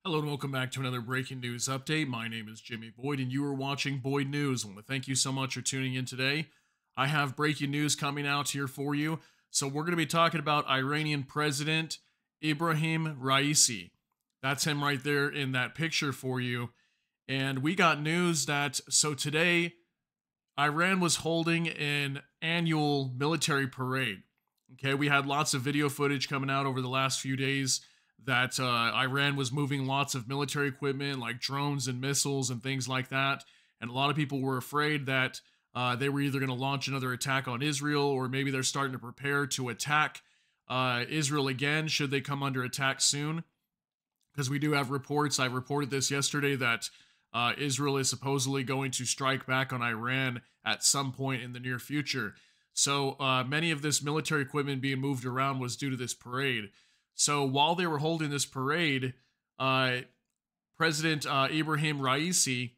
Hello and welcome back to another breaking news update. My name is Jimmy Boyd and you are watching Boyd News. I want to thank you so much for tuning in today. I have breaking news coming out here for you. So we're going to be talking about Iranian President Ebrahim Raisi. That's him right there in that picture for you. And we got news that today Iran was holding an annual military parade. Okay, we had lots of video footage coming out over the last few days that Iran was moving lots of military equipment like drones and missiles and things like that. And a lot of people were afraid that they were either going to launch another attack on Israel or maybe they're starting to prepare to attack Israel again should they come under attack soon. Because we do have reports, I reported this yesterday, that Israel is supposedly going to strike back on Iran at some point in the near future. So many of this military equipment being moved around was due to this parade. So while they were holding this parade, President Ebrahim Raisi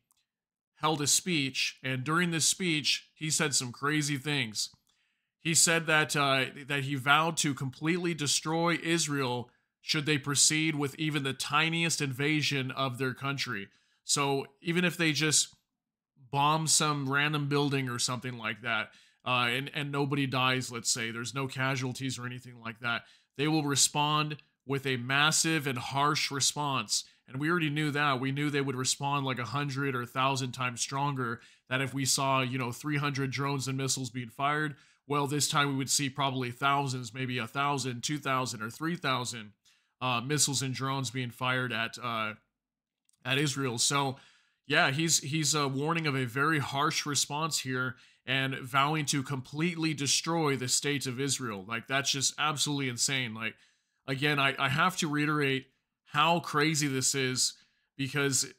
held a speech, and during this speech, he said some crazy things. He said that that he vowed to completely destroy Israel should they proceed with even the tiniest invasion of their country. So even if they just bomb some random building or something like that, and nobody dies, let's say, there's no casualties or anything like that, they will respond with a massive and harsh response. And we already knew that. We knew they would respond like 100 or 1,000 times stronger. That if we saw, 300 drones and missiles being fired, well, this time we would see probably thousands, maybe 1,000, 2,000, or 3,000 missiles and drones being fired at Israel. So, yeah, he's warning of a very harsh response here and vowing to completely destroy the state of Israel. Like, that's just absolutely insane. Like, again, I have to reiterate how crazy this is, because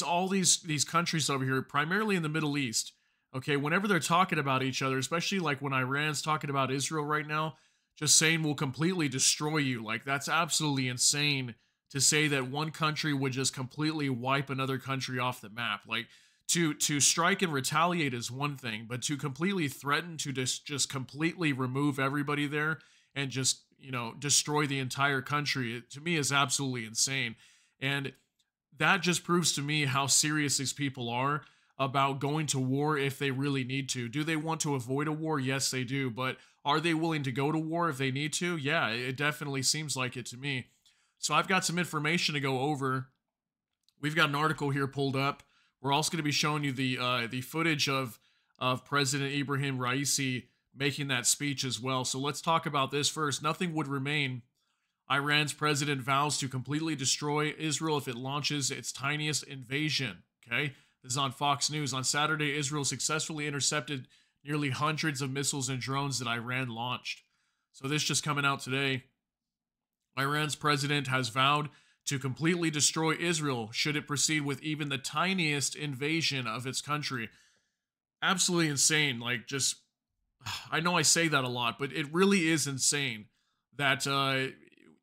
all these countries over here, primarily in the Middle East, okay, whenever they're talking about each other, especially like when Iran's talking about Israel right now, just saying we'll completely destroy you. Like, that's absolutely insane to say that one country would just completely wipe another country off the map. Like, to strike and retaliate is one thing, but to completely threaten to just completely remove everybody there and just destroy the entire country, it, to me, is absolutely insane. And that just proves to me how serious these people are about going to war if they really need to. Do they want to avoid a war? Yes, they do. But are they willing to go to war if they need to? Yeah, it definitely seems like it to me. So I've got some information to go over. We've got an article here pulled up. We're also going to be showing you the footage of President Ebrahim Raisi making that speech as well. So let's talk about this first. Nothing would remain. Iran's president vows to completely destroy Israel if it launches its tiniest invasion. Okay, this is on Fox News. On Saturday, Israel successfully intercepted nearly hundreds of missiles and drones that Iran launched. So this just coming out today. Iran's president has vowed to completely destroy Israel should it proceed with even the tiniest invasion of its country. Absolutely insane. Like, just, I know I say that a lot, but it really is insane that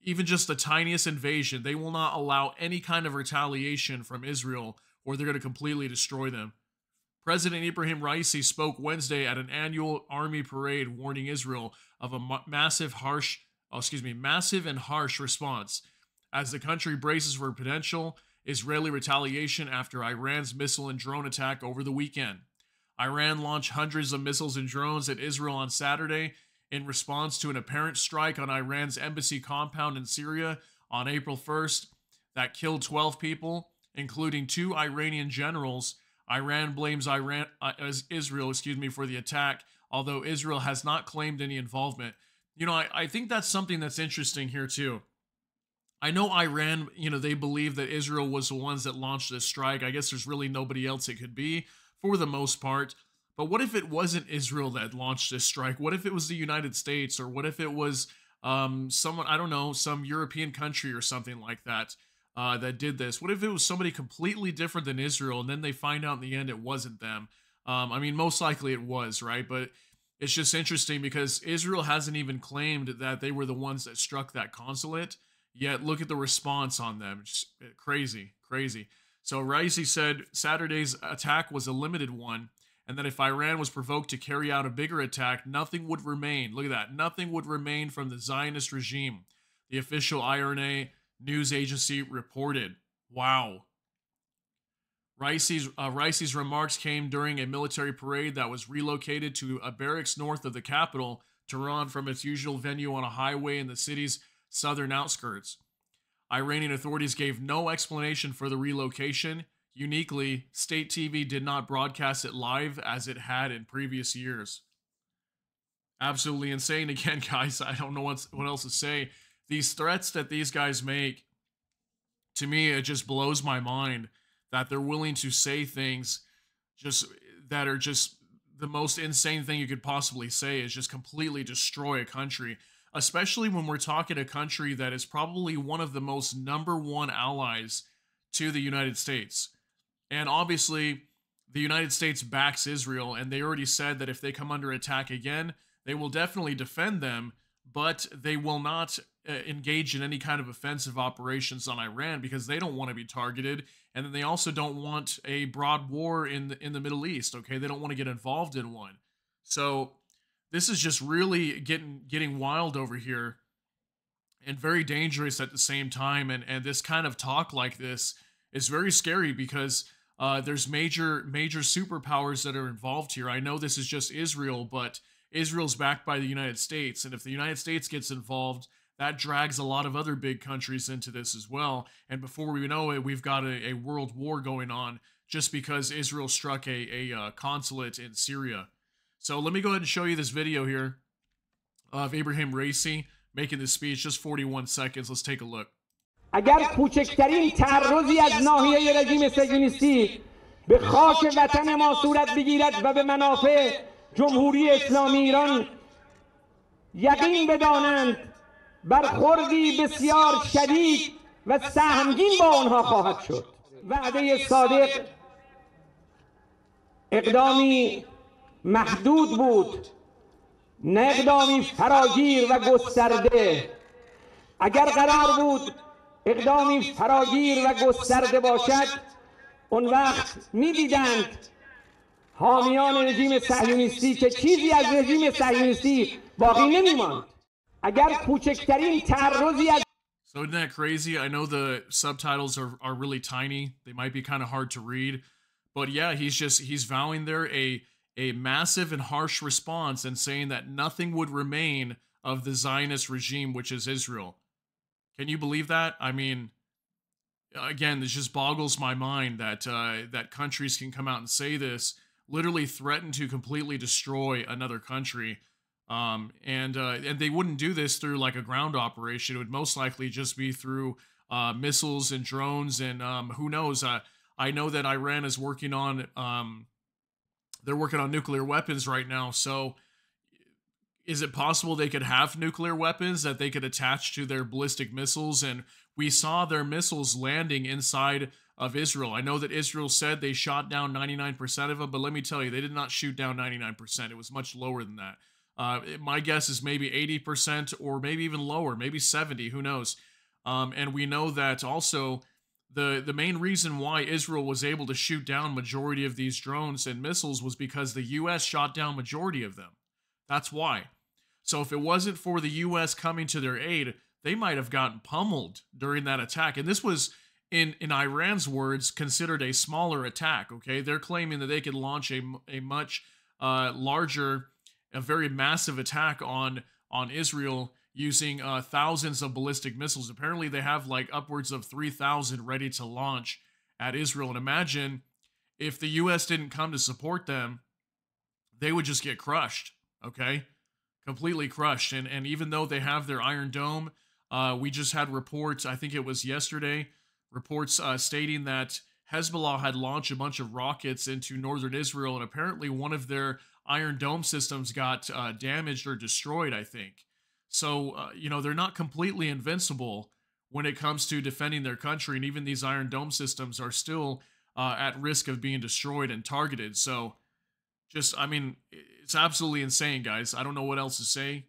even just the tiniest invasion, they will not allow any kind of retaliation from Israel, or they're going to completely destroy them. President Ebrahim Raisi spoke Wednesday at an annual army parade, warning Israel of a massive and harsh response as the country braces for potential Israeli retaliation after Iran's missile and drone attack over the weekend. Iran launched hundreds of missiles and drones at Israel on Saturday in response to an apparent strike on Iran's embassy compound in Syria on April 1st that killed 12 people, including 2 Iranian generals. Iran blames Israel for the attack, although Israel has not claimed any involvement. I think that's something that's interesting here too. I know Iran, they believe that Israel was the ones that launched this strike. I guess there's really nobody else it could be for the most part. But what if it wasn't Israel that launched this strike? What if it was the United States? Or what if it was someone, I don't know, some European country or something like that that did this? What if it was somebody completely different than Israel and then they find out in the end it wasn't them? I mean, most likely it was, right? But it's just interesting because Israel hasn't even claimed that they were the ones that struck that consulate. Yet look at the response on them. Just crazy, crazy. So Raisi said Saturday's attack was a limited one, and that if Iran was provoked to carry out a bigger attack, nothing would remain. Look at that. Nothing would remain from the Zionist regime, the official IRNA news agency reported. Wow. Raisi's remarks came during a military parade that was relocated to a barracks north of the capital, Tehran, from its usual venue on a highway in the city's southern outskirts. Iranian authorities gave no explanation for the relocation. Uniquely, state TV did not broadcast it live as it had in previous years. Absolutely insane again, guys. I don't know what else to say. These threats that these guys make, to me, it just blows my mind that they're willing to say things just that are just the most insane thing you could possibly say, is just completely destroy a country, especially when we're talking a country that is probably one of the most #1 allies to the United States. And obviously, the United States backs Israel, and they already said that if they come under attack again, they will definitely defend them, but they will not engage in any kind of offensive operations on Iran because they don't want to be targeted, and then they also don't want a broad war in the Middle East. Okay, they don't want to get involved in one. So this is just really getting wild over here, and very dangerous at the same time. And this kind of talk like this is very scary because there's major superpowers that are involved here. I know this is just Israel, but Israel's backed by the United States, and if the United States gets involved, that drags a lot of other big countries into this as well. And before we know it, we've got a world war going on just because Israel struck a consulate in Syria. So let me go ahead and show you this video here of Ebrahim Raisi making this speech, just 41 seconds. Let's take a look. اگر کوچکترین تعرضی از ناحیه رژیم صهیونیستی به خاک وطن ما صورت بگیرد و به منافع جمهوری اسلامی ایران یقین بدانند برخوردی بسیار شدید و سهمگین با آنها خواهد شد. وعده صادق اقدامی محدود بود، نه اقدامی فراگیر و گسترده. اگر قرار بود اقدامی فراگیر و گسترده باشد، اون وقت می‌دیدند حامیان رژیم صهیونیستی که چیزی از رژیم صهیونیستی باقی نمی‌ماند. اگر کوچکترین تعرضی از So isn't that crazy? I know the subtitles are really tiny. They might be kind of hard to read. But yeah, he's vowing there a massive and harsh response and saying that nothing would remain of the Zionist regime, which is Israel. Can you believe that? I mean, again, this just boggles my mind that that countries can come out and say this, literally threaten to completely destroy another country. And they wouldn't do this through like a ground operation. It would most likely just be through missiles and drones, and who knows? I know that Iran is working on they're working on nuclear weapons right now. So is it possible they could have nuclear weapons that they could attach to their ballistic missiles? And we saw their missiles landing inside of Israel. I know that Israel said they shot down 99% of them, but let me tell you, they did not shoot down 99%. It was much lower than that. My guess is maybe 80% or maybe even lower, maybe 70, who knows? And we know that also the main reason why Israel was able to shoot down majority of these drones and missiles was because the U.S. shot down majority of them. That's why. So if it wasn't for the U.S. coming to their aid, they might have gotten pummeled during that attack. And this was, in Iran's words, considered a smaller attack, okay? They're claiming that they could launch a much larger, a very massive attack on Israel using thousands of ballistic missiles. Apparently, they have like upwards of 3,000 ready to launch at Israel. And imagine if the U.S. didn't come to support them, they would just get crushed, okay? Completely crushed. And even though they have their Iron Dome, we just had reports, I think it was yesterday, reports stating that Hezbollah had launched a bunch of rockets into northern Israel, and apparently one of their Iron Dome systems got damaged or destroyed, I think. So, they're not completely invincible when it comes to defending their country, and even these Iron Dome systems are still at risk of being destroyed and targeted. So, it's absolutely insane, guys. I don't know what else to say.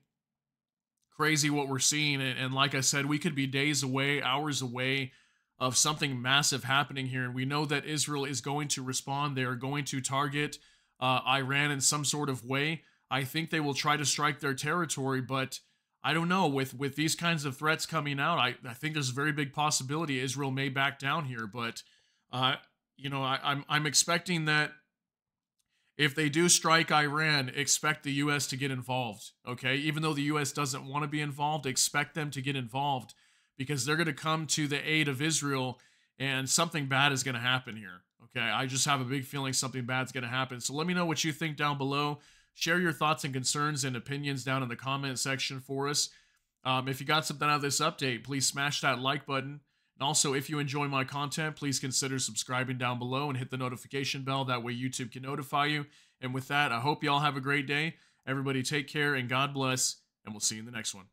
Crazy what we're seeing, and like I said, we could be days away, hours away of something massive happening here, and we know that Israel is going to respond. They are going to target Iran in some sort of way. I think they will try to strike their territory, but I don't know, with these kinds of threats coming out, I think there's a very big possibility Israel may back down here. But I'm expecting that if they do strike Iran, expect the U.S. to get involved. Okay, even though the U.S. doesn't want to be involved, expect them to get involved, because they're going to come to the aid of Israel, and something bad is going to happen here. Okay, I just have a big feeling something bad is going to happen. So let me know what you think down below. Share your thoughts and concerns and opinions down in the comment section for us. If you got something out of this update, please smash that like button. And also, if you enjoy my content, please consider subscribing down below and hit the notification bell. That way YouTube can notify you. And with that, I hope you all have a great day. Everybody take care and God bless, and we'll see you in the next one.